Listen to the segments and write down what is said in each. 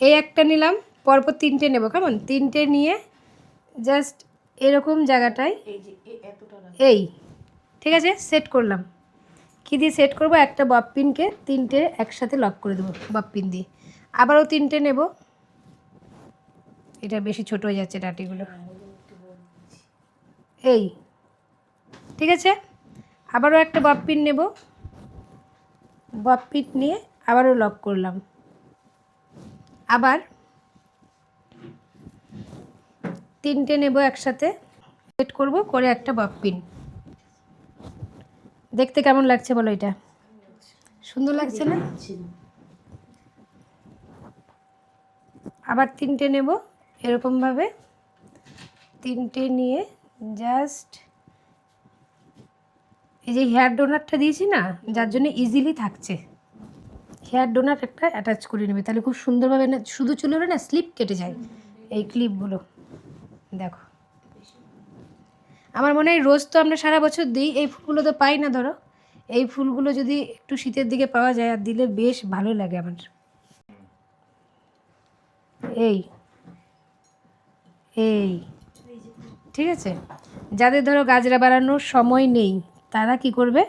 এই একটা নিলাম, পরপর 3টে নেব, কেমন? 3টে নিয়ে জাস্ট এরকম জায়গাটায় এই, ঠিক আছে, সেট করলাম। কী দিয়ে সেট করব? একটা বব পিনকে 3টে একসাথে লক করে দেবো বব পিন দিয়ে। আবারও 3টে নেব, এটা বেশি ছোট হয়ে যাচ্ছে ডাটিগুলো, এই, ঠিক আছে। আবারও একটা বব পিন নেব, বব পিন নিয়ে আবারও লক করলাম। আবার 3টে নেব একসাথে, সেট করব করে একটা বব পিন। দেখতে কেমন লাগছে বলো? এটা সুন্দর লাগছে না? আবার 3টে নেব এরকমভাবে, 3টে নিয়ে জাস্ট এই যে হেয়ার ডোনারটা দিয়েছি না, যার জন্য ইজিলি থাকছে, হেয়ার ডোনার একটা অ্যাটাচ করে নেবে, তাহলে খুব সুন্দরভাবে না, শুধু চুলে না স্লিপ কেটে যায় এই ক্লিপগুলো। দেখো, আমার মনে হয় রোজ তো আমরা সারা বছর দিই, এই ফুলগুলো তো পাই না। ধরো এই ফুলগুলো যদি একটু শীতের দিকে পাওয়া যায় আর দিলে বেশ ভালো লাগে আমার। এই এই ঠিক আছে, যাদের ধরো গাজরা বাড়ানোর সময় নেই তারা কি করবে?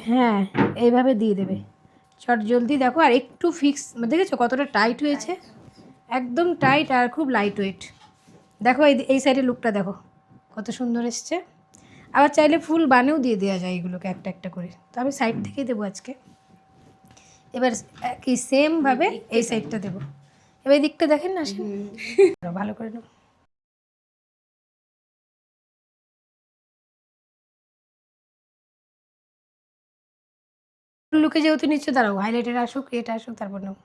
হ্যাঁ, এইভাবে দিয়ে দেবে চট জলদি। দেখো, আর একটু ফিক্স, দেখেছো কতটা টাইট হয়েছে? একদম টাইট আর খুব লাইট ওয়েট। দেখো এই সাইডের লুকটা দেখো কত সুন্দর এসছে। আবার চাইলে ফুল বানেও দিয়ে দেওয়া যায় এগুলোকে একটা একটা করে, তো আমি সাইড থেকেই দেবো আজকে। এবার কি সেমভাবে এই সাইডটা দেবো। এবার এই দিকটা দেখেন না, আসেন ভালো করে নেব। লুকে যেহেতু নিচ্ছে, দাঁড়াও হাইলাইটার আসুক, এটা আসুক, তারপর নেব।